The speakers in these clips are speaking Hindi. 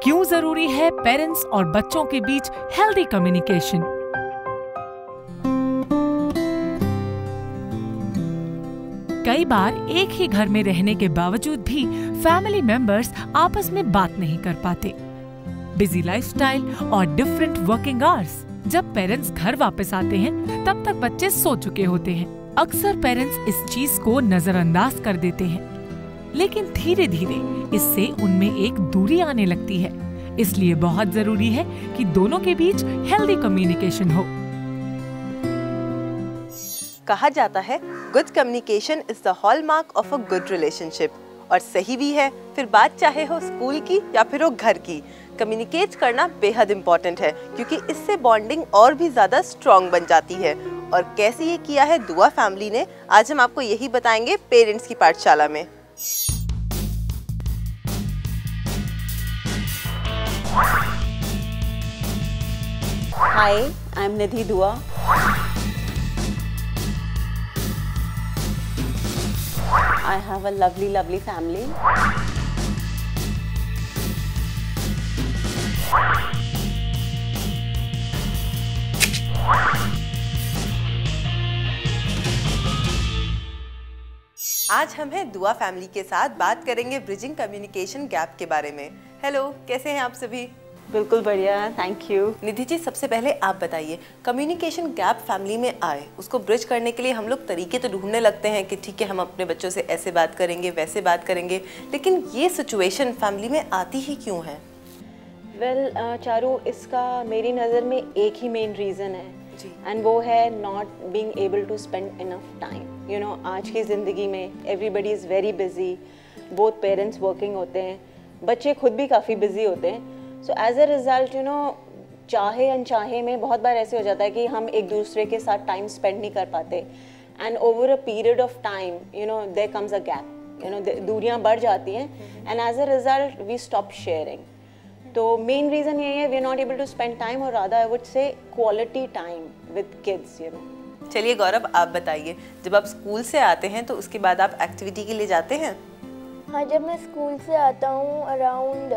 क्यों जरूरी है पेरेंट्स और बच्चों के बीच हेल्दी कम्युनिकेशन? कई बार एक ही घर में रहने के बावजूद भी फैमिली मेंबर्स आपस में बात नहीं कर पाते। बिजी लाइफस्टाइल और डिफरेंट वर्किंग आवर्स। जब पेरेंट्स घर वापस आते हैं तब तक बच्चे सो चुके होते हैं। अक्सर पेरेंट्स इस चीज को नजरअंदाज कर देते हैं, लेकिन धीरे धीरे इससे उनमें एक दूरी आने लगती है। इसलिए बहुत जरूरी है कि दोनों के बीच हेल्दी कम्युनिकेशन हो। कहा जाता है good communication is the hallmark of a good relationship, और सही भी है। फिर बात चाहे हो स्कूल की या फिर हो घर की, कम्युनिकेट करना बेहद इम्पोर्टेंट है, क्योंकि इससे बॉन्डिंग और भी ज़्यादा स्ट्रॉन्ग बन जाती है। और कैसे ये किया है दुआ फैमिली ने, आज हम आपको यही बताएंगे पेरेंट्स की पाठशाला में। Hi, I'm Nidhi Dua. I have a lovely family. आज हम हैं दुआ फैमिली के साथ बात करेंगे ब्रिजिंग कम्युनिकेशन गैप के बारे में। हेलो, कैसे हैं आप सभी? बिल्कुल बढ़िया, थैंक यू। निधि जी, सबसे पहले आप बताइए, कम्युनिकेशन गैप फैमिली में आए, उसको ब्रिज करने के लिए हम लोग तरीके तो ढूंढने लगते हैं कि ठीक है हम अपने बच्चों से ऐसे बात करेंगे, वैसे बात करेंगे, लेकिन ये सिचुएशन फैमिली में आती ही क्यों है? चारू, इसका मेरी नज़र में एक ही मेन रीज़न है, एंड वो है not being able to spend enough time. You know, आज की ज़िंदगी में everybody is very busy, both parents working होते हैं, बच्चे खुद भी काफ़ी बिजी होते हैं। So as a result, you know, चाहे अनचाहे में बहुत बार ऐसे हो जाता है कि हम एक दूसरे के साथ टाइम स्पेंड नहीं कर पाते, and over a period of time, you know, there comes a gap, you know, दूरियां बढ़ जाती हैं, and as a result we stop sharing. तो मेन रीज़न यही है, we are not able to spend time, और rather I would say quality time with kids, you know. चलिए गौरव, आप बताइए, जब आप स्कूल से आते हैं तो उसके बाद आप एक्टिविटी के लिए जाते हैं? हाँ, जब मैं स्कूल से आता हूँ अराउंड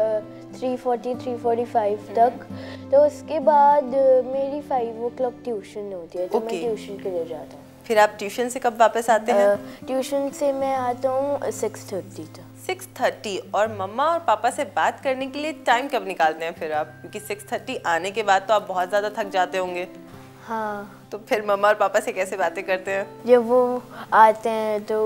3:45 तक, तो उसके बाद मेरी 5 o'clock ट्यूशन होती है, तो मैं ट्यूशन के लिए जाता हूँ। फिर आप ट्यूशन से कब वापस आते हैं? ट्यूशन से मैं आता हूँ 6:30 तक। 6:30। और मम्मा और पापा से बात करने के लिए टाइम कब निकालते हैं फिर आप? क्योंकि 6:30 आने के बाद तो आप बहुत ज़्यादा थक जाते होंगे। हाँ। तो फिर मम्मा और पापा से कैसे बातें करते हैं? जब वो आते हैं तो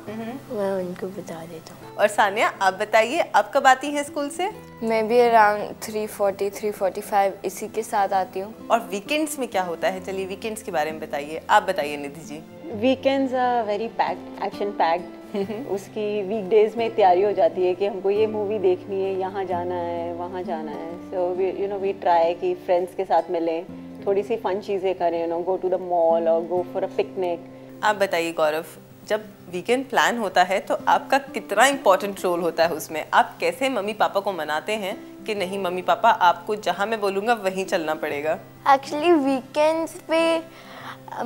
मैं उनको बता देता हूँ। और सानिया, आप बताइए, आप कब आती हैं स्कूल से? मैं भी अराउंड 3:45 इसी के साथ आती हूँ। और वीकेंड्स में क्या होता है? चलिए वीकेंड्स के बारे में बताइए, आप बताइए Nidhi ji. Weekends are very packed, action packed. उसकी वीकडेज में तैयारी हो जाती है कि हमको ये मूवी देखनी है, यहाँ जाना है, वहाँ जाना है। So you know, we try कि फ्रेंड्स के साथ मिलें, थोड़ी सी फन चीज़ें करें, you know, go to the mall और गो फॉर अ पिकनिक। आप बताइए गौरव, जब वीकेंड प्लान होता है तो आपका कितना इम्पोर्टेंट रोल होता है उसमें? आप कैसे मम्मी पापा को मनाते हैं कि नहीं मम्मी पापा, आपको जहाँ मैं बोलूँगा वहीं चलना पड़ेगा? एक्चुअली वीकेंड्स पे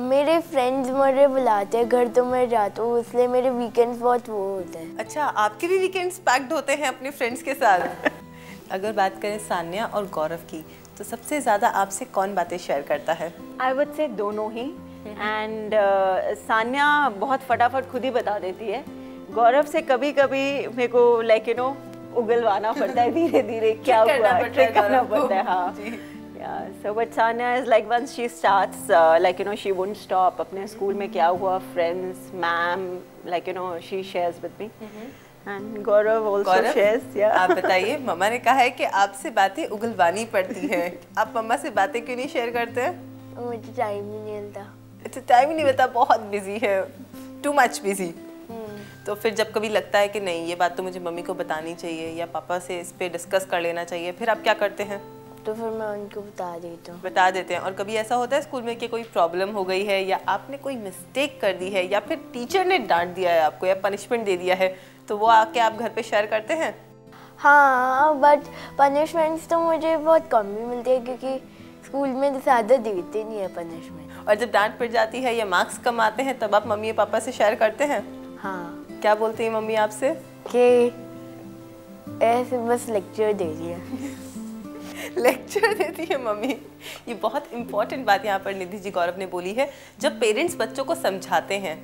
मेरे फ्रेंड्स मुझे बुलाते हैं घर, तो मैं जाता हूँ, इसलिए मेरे वीकेंड्स बहुत वो होते हैं। अच्छा, आपके भी वीकेंड्स पैक्ड होते हैं अपने फ्रेंड्स के साथ? अगर बात करें सान्या और गौरव की, तो सबसे ज़्यादा आपसे कौन बातें शेयर करता है? आई वुड से दोनों ही, एंड सान्या बहुत फटाफट खुद ही बता देती है। गौरव से कभी कभी मेरे को लाइक यू नो उगलवाना पड़ता है, धीरे धीरे क्या हुआ, ट्रिक करना पड़ता है। हाँ, yeah, so but Sanya is like once she starts like you know she won't stop. अपने स्कूल में क्या हुआ, friends, ma'am, like you know she shares with me. And Gaurav also shares. Yeah. आप बताइए, मम्मा ने कहा है कि आपसे बातें उगलवानी पड़ती हैं। आप मम्मा से बातें क्यों नहीं शेयर करते हैं? मुझे टाइम ही नहीं मिलता। अच्छा, टाइम ही नहीं मिलता, बहुत बिजी है, टू मच बिजी। तो फिर जब कभी लगता है कि नहीं ये बात तो मुझे मम्मी को बतानी चाहिए या पापा से इस पे डिस्कस कर लेना चाहिए, फिर आप क्या करते हैं? तो फिर मैं उनको बता देता हूँ। बता देते हैं। और कभी ऐसा होता है स्कूल में कि कोई प्रॉब्लम हो गई है या आपने कोई मिस्टेक कर दी है या फिर टीचर ने डांट दिया है आपको या पनिशमेंट दे दिया है, तो वो आके आप घर पे शेयर करते हैं? हाँ, बट पनिशमेंट्स तो मुझे बहुत कम ही मिलती है क्योंकि स्कूल में ज़्यादा देते नहीं है पनिशमेंट। और जब डांट पड़ जाती है या मार्क्स कम आते हैं तब आप मम्मी पापा से शेयर करते हैं? हाँ। क्या बोलती है मम्मी आपसे? कि ऐसे बस लेक्चर दे दिया। लेक्चर देती है मम्मी। ये बहुत इंपॉर्टेंट बात यहाँ पर निधि जी गौरव ने बोली है। जब पेरेंट्स बच्चों को समझाते हैं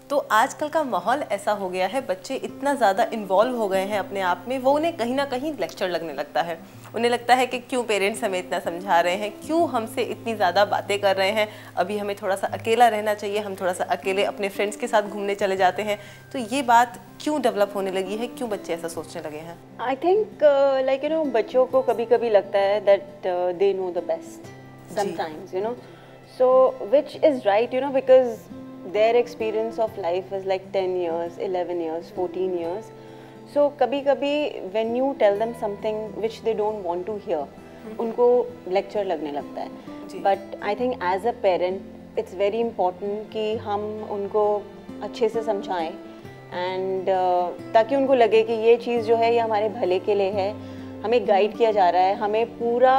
तो आजकल का माहौल ऐसा हो गया है, बच्चे इतना ज़्यादा इन्वॉल्व हो गए हैं अपने आप में, वो उन्हें कहीं ना कहीं लेक्चर लगने लगता है। उन्हें लगता है कि क्यों पेरेंट्स हमें इतना समझा रहे हैं, क्यों हमसे इतनी ज़्यादा बातें कर रहे हैं, अभी हमें थोड़ा सा अकेला रहना चाहिए, हम थोड़ा सा अकेले अपने फ्रेंड्स के साथ घूमने चले जाते हैं। तो ये बात क्यों डेवलप होने लगी है, क्यों बच्चे ऐसा सोचने लगे हैं? आई थिंक लाइक बच्चों को कभी कभी लगता है that they know the best sometimes, so which is right, because their experience of life is like 10 years, 11 years, 14 years. So कभी-कभी when you tell them something which they don't want to hear, उनको lecture लगने लगता है. But I think as a parent it's very important कि हम उनको अच्छे से समझाएं and ताकि उनको लगे कि ये चीज़ जो है ये हमारे भले के लिए है, हमें गाइड किया जा रहा है, हमें पूरा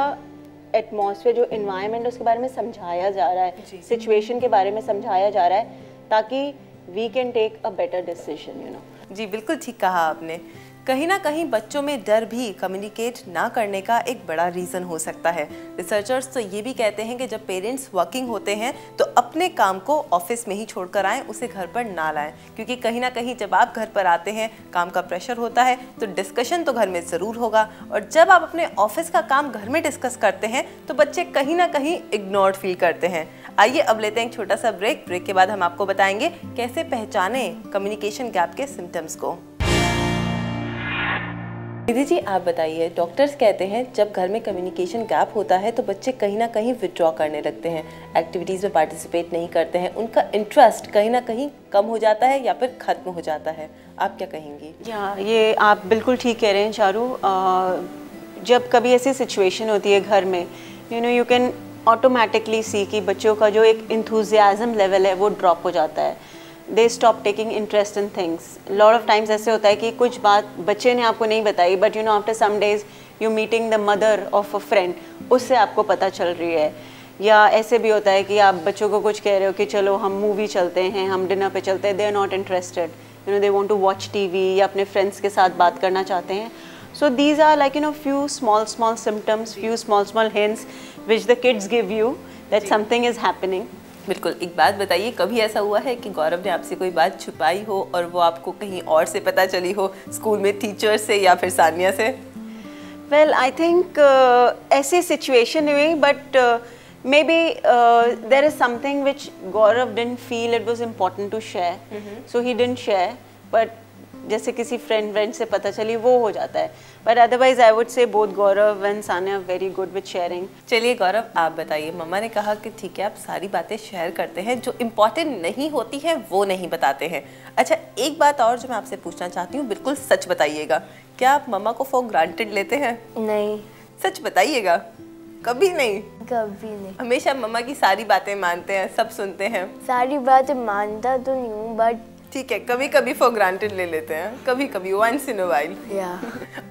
एटमॉस्फेयर जो इन्वायरमेंट उसके बारे में समझाया जा रहा है, सिचुएशन के बारे में समझाया जा रहा है, ताकि we can take a better decision, जी बिल्कुल ठीक कहा आपने। कहीं ना कहीं बच्चों में डर भी कम्युनिकेट ना करने का एक बड़ा रीज़न हो सकता है। रिसर्चर्स तो ये भी कहते हैं कि जब पेरेंट्स वर्किंग होते हैं तो अपने काम को ऑफिस में ही छोड़कर आएँ, उसे घर पर ना लाएं, क्योंकि कहीं ना कहीं जब आप घर पर आते हैं, काम का प्रेशर होता है, तो डिस्कशन तो घर में ज़रूर होगा, और जब आप अपने ऑफिस का काम घर में डिस्कस करते हैं तो बच्चे कहीं ना कहीं इग्नोर्ड फील करते हैं। आइए अब लेते हैं एक छोटा सा ब्रेक के बाद हम आपको बताएंगे कैसे पहचाने कम्युनिकेशन गैप के सिम्टम्स को। निधि जी आप बताइए, डॉक्टर्स कहते हैं जब घर में कम्युनिकेशन गैप होता है तो बच्चे कहीं ना कहीं विथड्रॉ करने लगते हैं, एक्टिविटीज़ में पार्टिसिपेट नहीं करते हैं, उनका इंटरेस्ट कहीं ना कहीं कम हो जाता है या फिर ख़त्म हो जाता है। आप क्या कहेंगी? ये आप बिल्कुल ठीक कह रहे हैं चारू। जब कभी ऐसी सिचुएशन होती है घर में, यू कैन ऑटोमेटिकली सी कि बच्चों का जो एक इंथुजियाज्म लेवल है वो ड्रॉप हो जाता है। They stop taking interest in things. Lot of times ऐसे होता है कि कुछ बात बच्चे ने आपको नहीं बताई, but after some days you meeting the mother of a friend, उससे आपको पता चल रही है। या ऐसे भी होता है कि आप बच्चों को कुछ कह रहे हो कि चलो हम मूवी चलते हैं, हम डिनर पे चलते हैं, they are not interested, they want to watch TV या अपने फ्रेंड्स के साथ बात करना चाहते हैं। So these are like few small symptoms, few small hints which the kids give you that something is happening. बिल्कुल। एक बात बताइए, कभी ऐसा हुआ है कि गौरव ने आपसे कोई बात छुपाई हो और वो आपको कहीं और से पता चली हो, स्कूल में टीचर से या फिर सानिया से? Well, I think ऐसी situation हुई, but maybe there is something which Gaurav didn't feel it was important to share, so he didn't share. But जैसे किसी फ्रेंड से पता चली वो हो जाता है, बट अदरवाइज आई वुड से both Gaurav and Sania very good with sharing. चलिए गौरव आप बताइए, मम्मा ने कहा कि ठीक है आप सारी बातें शेयर करते हैं, जो इम्पोर्टेंट नहीं होती है वो नहीं बताते हैं। अच्छा एक बात और जो मैं आपसे पूछना चाहती हूँ, बिल्कुल सच बताइएगा, क्या आप मम्मा को फॉर ग्रांटेड लेते हैं? नहीं। सच बताइएगा। कभी नहीं? कभी नहीं। हमेशा मम्मा की सारी बातें मानते हैं, सब सुनते हैं? सारी बातें मानता तो नहीं हूँ, बट ठीक है कभी कभी फॉर ग्रांटेड ले लेते हैं, कभी कभी वंस इन अ वाइल।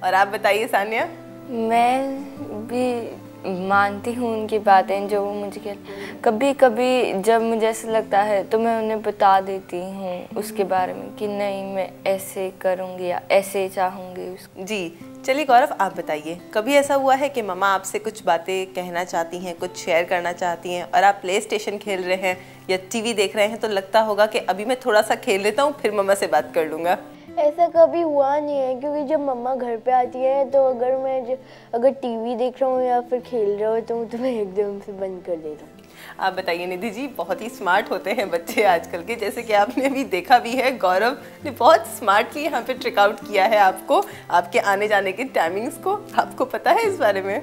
और आप बताइए सानिया? मैं भी मानती हूँ उनकी बातें जो वो मुझे कहते। कभी कभी जब मुझे ऐसा लगता है तो मैं उन्हें बता देती हूँ उसके बारे में कि नहीं मैं ऐसे करूँगी या ऐसे चाहूँगी उसको। जी चलिए गौरव आप बताइए, कभी ऐसा हुआ है कि मम्मा आपसे कुछ बातें कहना चाहती हैं, कुछ शेयर करना चाहती हैं और आप प्ले स्टेशन खेल रहे हैं या टीवी देख रहे हैं तो लगता होगा कि अभी मैं थोड़ा सा खेल लेता हूँ फिर मम्मा से बात कर लूँगा? ऐसा कभी हुआ नहीं है, क्योंकि जब मम्मा घर पे आती है तो अगर टीवी देख रहा हूँ या फिर खेल रहा हूँ तो मैं एकदम से बंद कर देता हूँ। आप बताइए निधि जी, बहुत ही स्मार्ट होते हैं बच्चे आजकल के, जैसे कि आपने अभी देखा भी है गौरव ने बहुत स्मार्टली यहाँ पे ट्रिक आउट किया है आपको, आपके आने जाने की टाइमिंग्स को। आपको पता है इस बारे में?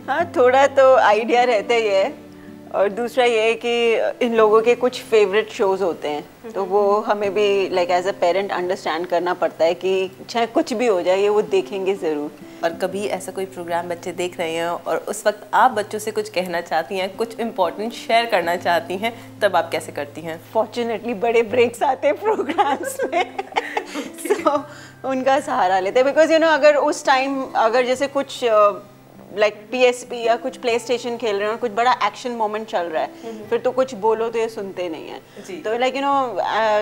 हाँ थोड़ा तो आइडिया रहता ही है, और दूसरा ये है कि इन लोगों के कुछ फेवरेट शोज़ होते हैं तो वो हमें भी like as a parent understand करना पड़ता है कि चाहे कुछ भी हो जाए ये वो देखेंगे ज़रूर। और कभी ऐसा कोई प्रोग्राम बच्चे देख रहे हैं और उस वक्त आप बच्चों से कुछ कहना चाहती हैं, कुछ इम्पोर्टेंट शेयर करना चाहती हैं, तब आप कैसे करती हैं? फॉर्चुनेटली बड़े ब्रेक्स आते हैं प्रोग्राम्स में so, उनका सहारा लेते हैं, बिकॉज अगर उस टाइम अगर जैसे कुछ लाइक PSP या कुछ प्ले स्टेशन खेल रहे हो, कुछ बड़ा एक्शन मोमेंट चल रहा है, फिर तो कुछ बोलो तो ये सुनते नहीं है। तो like you know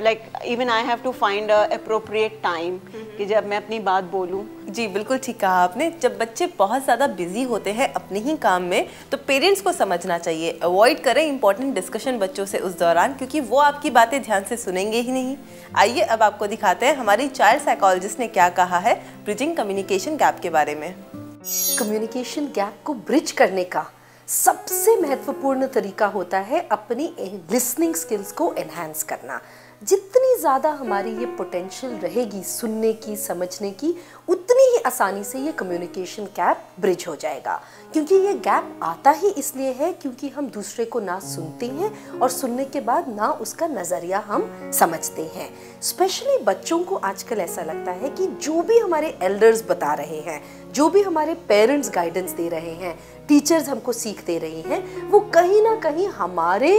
like even I have to find a appropriate time कि जब मैं अपनी बात बोलूँ। जी बिल्कुल ठीक कहा आपने। जब बच्चे बहुत ज़्यादा बिजी होते हैं अपने ही काम में तो पेरेंट्स को समझना चाहिए, अवॉइड करें इंपॉर्टेंट डिस्कशन बच्चों से उस दौरान, क्योंकि वो आपकी बातें ध्यान से सुनेंगे ही नहीं। आइए अब आपको दिखाते हैं हमारी चाइल्ड साइकोलॉजिस्ट ने क्या कहा है ब्रिजिंग कम्युनिकेशन गैप के बारे में। कम्युनिकेशन गैप को ब्रिज करने का सबसे महत्वपूर्ण तरीका होता है अपनी लिसनिंग स्किल्स को एनहांस करना। जितनी ज़्यादा हमारी ये पोटेंशियल रहेगी सुनने की, समझने की, उतनी ही आसानी से ये कम्युनिकेशन गैप ब्रिज हो जाएगा। क्योंकि ये गैप आता ही इसलिए है क्योंकि हम दूसरे को ना सुनते हैं और सुनने के बाद ना उसका नज़रिया हम समझते हैं। स्पेशली बच्चों को आजकल ऐसा लगता है कि जो भी हमारे एल्डर्स बता रहे हैं, जो भी हमारे पेरेंट्स गाइडेंस दे रहे हैं, टीचर्स हमको सीख दे रहे हैं, वो कहीं ना कहीं हमारे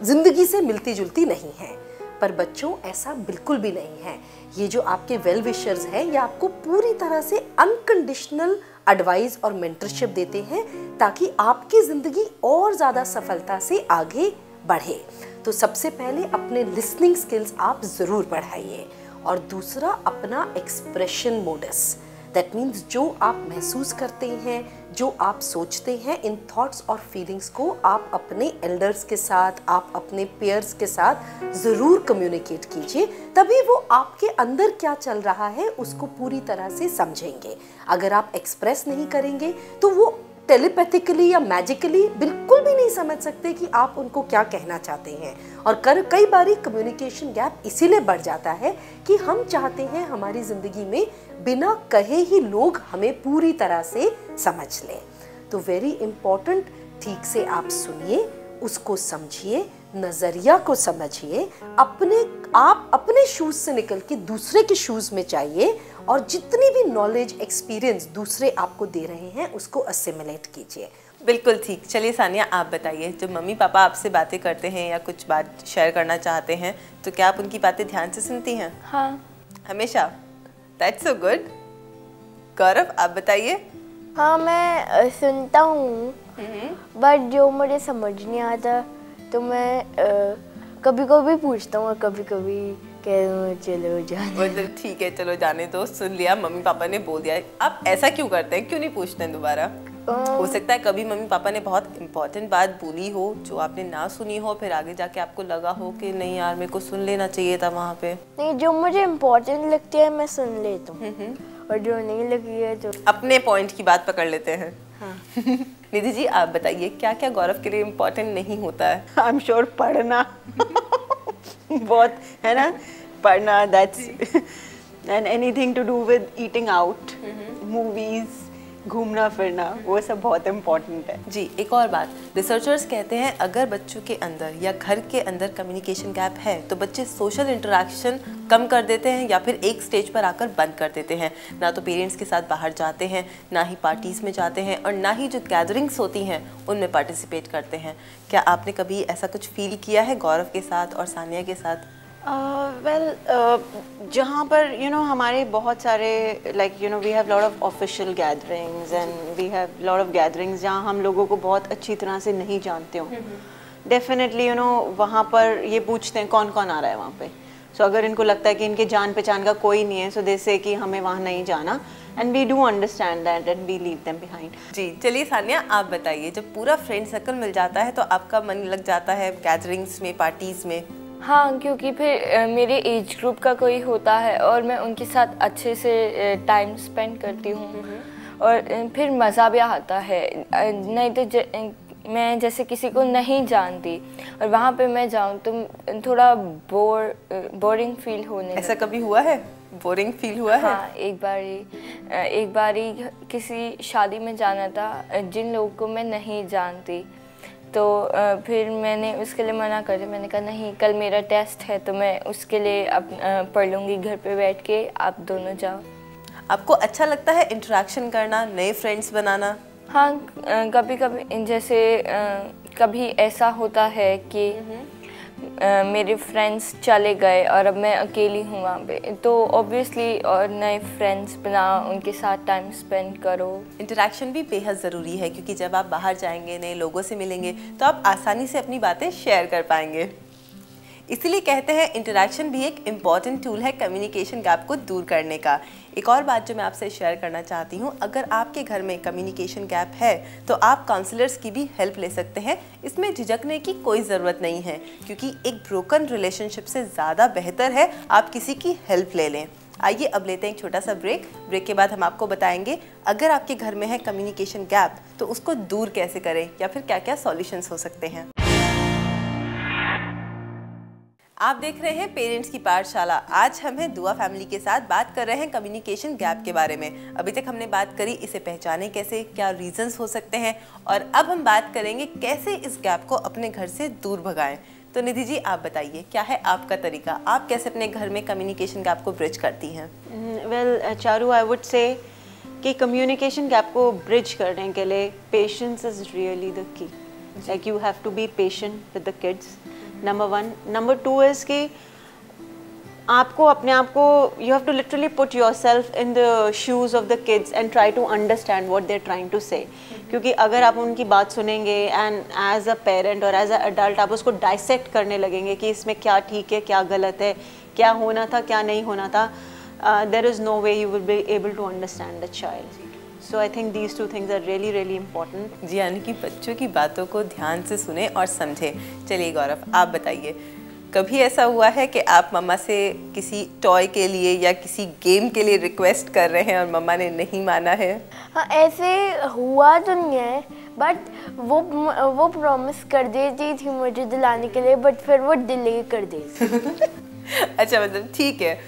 ज़िंदगी से मिलती जुलती नहीं है। पर बच्चों ऐसा बिल्कुल भी नहीं है। ये जो आपके वेल विशर्स हैं ये आपको पूरी तरह से अनकंडीशनल एडवाइस और मेंटरशिप देते हैं ताकि आपकी ज़िंदगी और ज़्यादा सफलता से आगे बढ़े। तो सबसे पहले अपने लिसनिंग स्किल्स आप ज़रूर बढ़ाइए और दूसरा अपना एक्सप्रेशन मोडस, दैट मीन्स जो आप महसूस करते हैं, जो आप सोचते हैं, इन थॉट्स और फीलिंग्स को आप अपने एल्डर्स के साथ, आप अपने पेयर्स के साथ ज़रूर कम्युनिकेट कीजिए, तभी वो आपके अंदर क्या चल रहा है उसको पूरी तरह से समझेंगे। अगर आप एक्सप्रेस नहीं करेंगे तो वो टेलीपैथिकली या मैजिकली बिल्कुल भी नहीं समझ सकते कि आप उनको क्या कहना चाहते हैं। और कई बारी कम्युनिकेशन गैप इसीलिए बढ़ जाता है कि हम चाहते हैं हमारी ज़िंदगी में बिना कहे ही लोग हमें पूरी तरह से समझ लें। तो वेरी इम्पॉर्टेंट, ठीक से आप सुनिए, उसको समझिए, नज़रिया को समझिए, आप अपने शूज़ से निकल के दूसरे के शूज़ में जाइए और जितनी भी नॉलेज, एक्सपीरियंस दूसरे आपको दे रहे हैं उसको असिमिलेट कीजिए। बिल्कुल ठीक। चलिए सानिया आप बताइए, जब मम्मी पापा आपसे बातें करते हैं या कुछ बात शेयर करना चाहते हैं तो क्या आप उनकी बातें ध्यान से सुनती हैं? हाँ, हमेशा। That's so good. गौरव आप बताइए। हाँ, मैं सुनता हूँ, बट जो मुझे समझ नहीं आता तो मैं कभी कभी पूछता हूँ और कभी कभी कह दूँ चलो जाने। ठीक है, चलो जाने दो, सुन लिया, मम्मी पापा ने बोल दिया। आप ऐसा क्यों करते हैं, क्यों नहीं पूछते हैं दोबारा? हो सकता है कभी मम्मी पापा ने बहुत इम्पोर्टेंट बात बोली हो जो आपने ना सुनी हो, फिर आगे जाके आपको लगा हो कि नहीं यार मेरे को सुन लेना चाहिए था वहाँ पे। नहीं, जो मुझे इम्पोर्टेंट लगती है मैं सुन लेता हूँ और जो नहीं लगी है तो अपने पॉइंट की बात पकड़ लेते हैं। हाँ। निधि जी आप बताइए क्या क्या गौरव के लिए इम्पोर्टेंट नहीं होता है? आई एम श्योर पढ़ना बहुत है ना, पढ़ना, that's and anything to do with eating out, movies, घूमना फिरना, वो सब बहुत इम्पोर्टेंट है। जी एक और बात, रिसर्चर्स कहते हैं अगर बच्चों के अंदर या घर के अंदर कम्युनिकेशन गैप है तो बच्चे सोशल इंटरेक्शन कम कर देते हैं या फिर एक स्टेज पर आकर बंद कर देते हैं। ना तो पेरेंट्स के साथ बाहर जाते हैं, ना ही पार्टीज़ में जाते हैं और ना ही जो गैदरिंग्स होती हैं उनमें पार्टिसिपेट करते हैं। क्या आपने कभी ऐसा कुछ फील किया है गौरव के साथ और सानिया के साथ? जहाँ पर हमारे बहुत सारे we have lot of official gatherings and we have lot of gatherings जहाँ हम लोगों को बहुत अच्छी तरह से नहीं जानते हो, डेफिनेटली वहाँ पर ये पूछते हैं कौन कौन आ रहा है वहाँ पे। सो अगर इनको लगता है कि इनके जान पहचान का कोई नहीं है, सो दे से कि हमें वहाँ नहीं जाना, and we do understand that and we leave them behind. जी चलिए सानिया आप बताइए, जब पूरा फ्रेंड सर्कल मिल जाता है तो आपका मन लग जाता है गैदरिंग्स में, पार्टीज़ में? हाँ, क्योंकि फिर मेरे एज ग्रुप का कोई होता है और मैं उनके साथ अच्छे से टाइम स्पेंड करती हूँ और फिर मज़ा भी आता है। नहीं तो मैं जैसे किसी को नहीं जानती और वहाँ पे मैं जाऊँ तो थोड़ा बोरिंग फील होने ऐसा कभी हुआ है? बोरिंग फील हुआ है? हाँ, एक बारी किसी शादी में जाना था जिन लोगों को मैं नहीं जानती, तो फिर मैंने उसके लिए मना कर दिया। मैंने कहा नहीं, कल मेरा टेस्ट है तो मैं उसके लिए पढ़ लूँगी घर पे बैठ के, आप दोनों जाओ। आपको अच्छा लगता है इंटरेक्शन करना, नए फ्रेंड्स बनाना? हाँ, कभी कभी जैसे कभी ऐसा होता है कि मेरे फ्रेंड्स चले गए और अब मैं अकेली हूँ वहाँ पे, तो ऑब्वियसली और नए फ्रेंड्स बनाओ, उनके साथ टाइम स्पेंड करो। इंटरेक्शन भी बेहद ज़रूरी है क्योंकि जब आप बाहर जाएंगे, नए लोगों से मिलेंगे तो आप आसानी से अपनी बातें शेयर कर पाएंगे। इसीलिए कहते हैं इंटरेक्शन भी एक इम्पॉर्टेंट टूल है कम्युनिकेशन गैप को दूर करने का। एक और बात जो मैं आपसे शेयर करना चाहती हूँ, अगर आपके घर में कम्युनिकेशन गैप है तो आप काउंसलर्स की भी हेल्प ले सकते हैं। इसमें झिझकने की कोई ज़रूरत नहीं है क्योंकि एक ब्रोकन रिलेशनशिप से ज़्यादा बेहतर है आप किसी की हेल्प ले लें। आइए अब लेते हैं एक छोटा सा ब्रेक के बाद हम आपको बताएंगे अगर आपके घर में है कम्युनिकेशन गैप तो उसको दूर कैसे करें या फिर क्या क्या सॉल्यूशंस हो सकते हैं। आप देख रहे हैं पेरेंट्स की पाठशाला। आज हम हैं दुआ फैमिली के साथ बात कर रहे हैं कम्युनिकेशन गैप के बारे में। अभी तक हमने बात करी इसे पहचाने कैसे, क्या रीजंस हो सकते हैं, और अब हम बात करेंगे कैसे इस गैप को अपने घर से दूर भगाएं। तो निधि जी आप बताइए, क्या है आपका तरीका, आप कैसे अपने घर में कम्युनिकेशन गैप को ब्रिज करती हैं? वेल चारू, आई वुड से कि कम्युनिकेशन गैप को ब्रिज करने के लिए patience is really the key. Like you have to be patient with the kids, number 1। Number 2 is कि आपको अपने आप को you have to literally put yourself in the shoes of the kids and try to understand what they are trying to say. क्योंकि अगर आप उनकी बात सुनेंगे एंड एज अ पेरेंट और एज अ अडल्ट आप उसको डाइसेक्ट करने लगेंगे कि इसमें क्या ठीक है, क्या गलत है, क्या होना था, क्या नहीं होना था, there is no way you will be able to understand the child. So I think these two things are really really important. जी, यानी कि बच्चों की बातों को ध्यान से सुने और समझे। चलिए गौरव आप बताइए, कभी ऐसा हुआ है कि आप मम्मा से किसी टॉय के लिए या किसी गेम के लिए रिक्वेस्ट कर रहे हैं और मम्मा ने नहीं माना है? हाँ, ऐसे हुआ तो नहीं है, बट वो प्रॉमिस कर देती थी मुझे दिलाने के लिए, बट फिर वो डिले कर देती। अच्छा, मतलब ठीक है,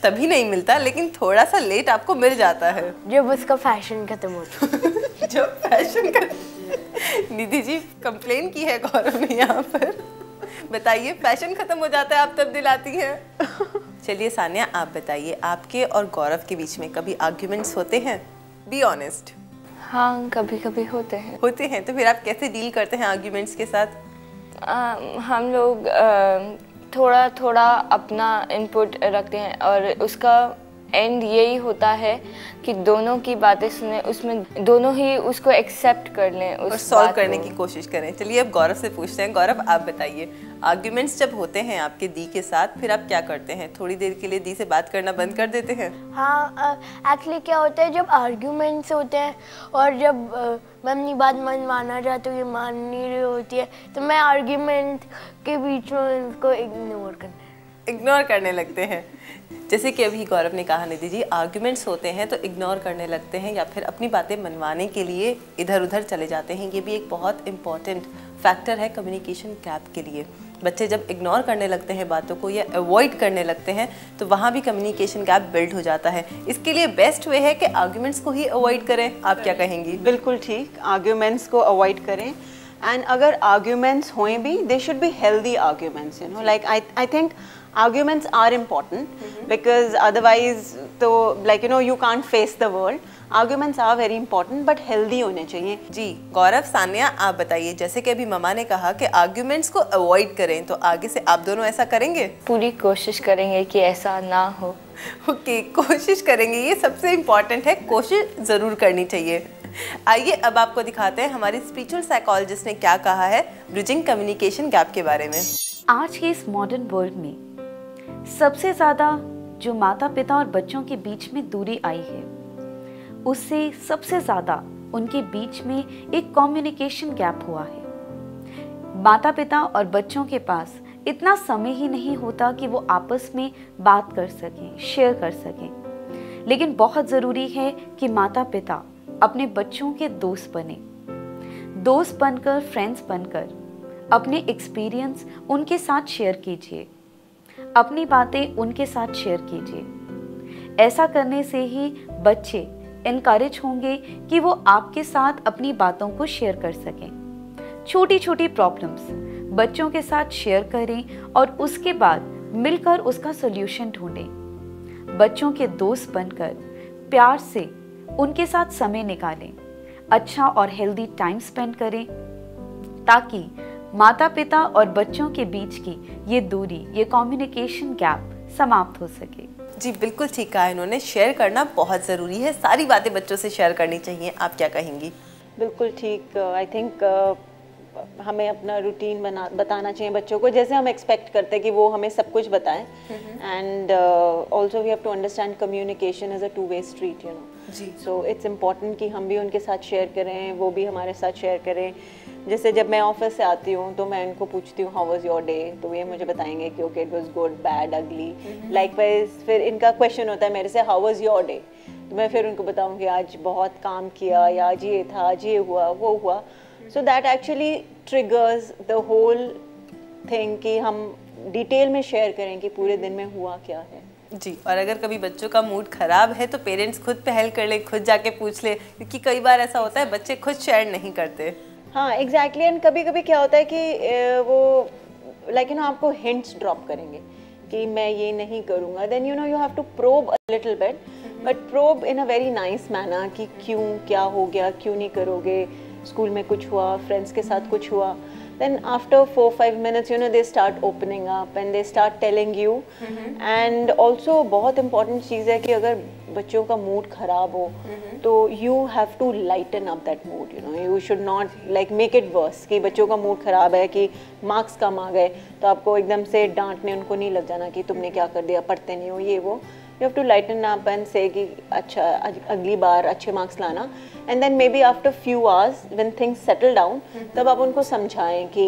तभी नहीं मिलता लेकिन थोड़ा सा लेट आपको मिल जाता है जब उसका फैशन खत्म होता। जब फैशन का निधि जी कंप्लेन की है गौरव ने यहाँ पर, बताइए फैशन खत्म हो जाता है आप तब दिलाती हैं? चलिए सानिया आप बताइए, आपके और गौरव के बीच में कभी आर्ग्यूमेंट्स होते हैं? Be honest. हाँ, कभी कभी होते हैं। तो फिर आप कैसे डील करते हैं आर्ग्यूमेंट्स के साथ? हम लोग थोड़ा थोड़ा अपना इनपुट रखते हैं और उसका एंड यही होता है कि दोनों की बातें सुने, उसमें दोनों ही उसको एक्सेप्ट कर लें और सॉल्व करने की कोशिश करें। चलिए अब गौरव से पूछते हैं। गौरव आप बताइए, आर्ग्यूमेंट्स जब होते हैं आपके दी के साथ फिर आप क्या करते हैं? थोड़ी देर के लिए दी से बात करना बंद कर देते हैं? हाँ, एक्चुअली क्या होता है जब आर्ग्यूमेंट्स होते हैं और जब मैं अपनी बात मनवाना चाहती हूँ, ये मान नहीं रही होती है, तो मैं आर्ग्यूमेंट के बीच में उनको इग्नोर करने लगते हैं। जैसे कि अभी गौरव ने कहा निधि जी, आर्ग्यूमेंट्स होते हैं तो इग्नोर करने लगते हैं या फिर अपनी बातें मनवाने के लिए इधर उधर चले जाते हैं। ये भी एक बहुत इंपॉर्टेंट फैक्टर है कम्युनिकेशन गैप के लिए। बच्चे जब इग्नोर करने लगते हैं बातों को या अवॉइड करने लगते हैं तो वहाँ भी कम्युनिकेशन गैप बिल्ड हो जाता है। इसके लिए बेस्ट वे है कि आर्ग्यूमेंट्स को ही अवॉइड करें। आप क्या कहेंगी? बिल्कुल ठीक, आर्ग्यूमेंट्स को अवॉइड करें। एंड अगर आर्ग्यूमेंट्स हों भी, they should be healthy arguments, you know, like I think arguments are important because otherwise तो like you know you can't face the world. Arguments are very important but healthy होने चाहिए। जी गौरव, सानिया आप बताइए, जैसे कि अभी ममा ने कहा कि आर्ग्यूमेंट्स को अवॉइड करें, तो आगे से आप दोनों ऐसा करेंगे? पूरी कोशिश करेंगे कि ऐसा ना हो। ओके, कोशिश करेंगे, ये सबसे इम्पोर्टेंट है, कोशिश ज़रूर करनी चाहिए। आइए अब आपको दिखाते हैं हमारी स्पिरिचुअल साइकोलॉजिस्ट ने क्या कहा है ब्रिजिंग कम्युनिकेशन गैप के बारे में। आज के इस मॉडर्न वर्ल्ड में सबसे ज़्यादा जो माता पिता और बच्चों के बीच में दूरी आई है, उससे सबसे ज़्यादा उनके बीच में एक कम्युनिकेशन गैप हुआ है। माता पिता और बच्चों के पास इतना समय ही नहीं होता कि वो आपस में बात कर सकें, शेयर कर सकें। लेकिन बहुत ज़रूरी है कि माता पिता अपने बच्चों के दोस्त बने, दोस्त बनकर, फ्रेंड्स बनकर अपने एक्सपीरियंस उनके साथ शेयर कीजिए, अपनी बातें उनके साथ शेयर कीजिए। ऐसा करने से ही बच्चे एनकरेज होंगे कि वो आपके साथ अपनी बातों को शेयर कर सकें। छोटी छोटी प्रॉब्लम्स बच्चों के साथ शेयर करें और उसके बाद मिलकर उसका सॉल्यूशन ढूंढें। बच्चों के दोस्त बनकर प्यार से उनके साथ समय निकालें, अच्छा और हेल्दी टाइम स्पेंड करें, ताकि माता पिता और बच्चों के बीच की ये दूरी, ये कम्युनिकेशन गैप समाप्त हो सके। जी बिल्कुल ठीक कहा इन्होंने, शेयर करना बहुत ज़रूरी है, सारी बातें बच्चों से शेयर करनी चाहिए। आप क्या कहेंगी? बिल्कुल ठीक। आई थिंक हमें अपना रूटीन बताना चाहिए बच्चों को, जैसे हम एक्सपेक्ट करते हैं कि वो हमें सब कुछ बताएं। And also we have to understand communication is a two way street, you know. जी। सो इट्स इम्पॉर्टेंट कि हम भी उनके साथ शेयर करें, वो भी हमारे साथ शेयर करें। जैसे जब मैं ऑफिस से आती हूँ तो मैं उनको पूछती हूँ हाउ वाज योर डे, तो ये मुझे बताएंगे कि okay it was good, bad, अगली। लाइकवाइज फिर इनका क्वेश्चन होता है मेरे से हाउ वाज योर डे, तो मैं फिर उनको बताऊँगी आज बहुत काम किया, या आज ये था, आज ये हुआ, वो हुआ। So that actually triggers the whole thing कि हम डिटेल में शेयर करें कि पूरे दिन में हुआ क्या है। जी, और अगर कभी बच्चों का मूड ख़राब है तो पेरेंट्स खुद पहल कर ले, खुद जाके पूछ ले, क्योंकि कई बार ऐसा होता है बच्चे खुद शेयर नहीं करते। हाँ एग्जैक्टली। एंड कभी कभी क्या होता है कि वो लाइक यू नो आपको हिंट्स ड्रॉप करेंगे कि मैं ये नहीं करूँगा, then you know you have to probe a little bit, but probe in a very nice manner कि क्यों, क्या हो गया, क्यों नहीं करोगे, स्कूल में कुछ हुआ, फ्रेंड्स के साथ कुछ हुआ। Then after 4-5 minutes, you know, they start opening up and they start telling you. And also बहुत important चीज़ है कि अगर बच्चों का मूड ख़राब हो तो you have to lighten up that mood, you know. You should not like make it worse कि बच्चों का मूड ख़राब है कि मार्क्स कम आ गए तो आपको एकदम से डांटने उनको नहीं लग जाना कि तुमने क्या कर दिया, पढ़ते नहीं हो, ये वो। You have to lighten up and say कि अच्छा अगली बार अच्छे मार्क्स लाना। And then maybe after few hours when things settle down, तब आप उनको समझाएं कि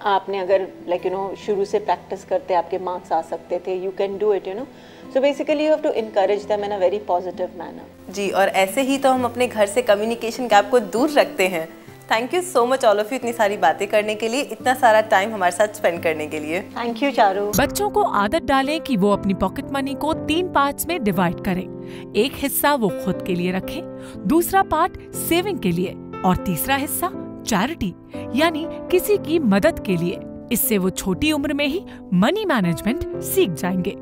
आपने अगर like you know शुरू से प्रैक्टिस करते आपके मार्क्स आ सकते थे, you can do it, you know. So basically you have to encourage them in a very positive manner. जी, और ऐसे ही तो हम अपने घर से कम्युनिकेशन गैप को दूर रखते हैं। Thank you so much all of you इतनी सारी बातें करने के लिए, इतना सारा टाइम हमारे साथ स्पेंड करने के लिए। Thank you Charu. बच्चों को आदत डालें कि वो अपनी पॉकेट मनी को 3 पार्ट्स में डिवाइड करें। एक हिस्सा वो खुद के लिए रखें, दूसरा पार्ट सेविंग के लिए और तीसरा हिस्सा चैरिटी यानी किसी की मदद के लिए। इससे वो छोटी उम्र में ही मनी मैनेजमेंट सीख जाएंगे।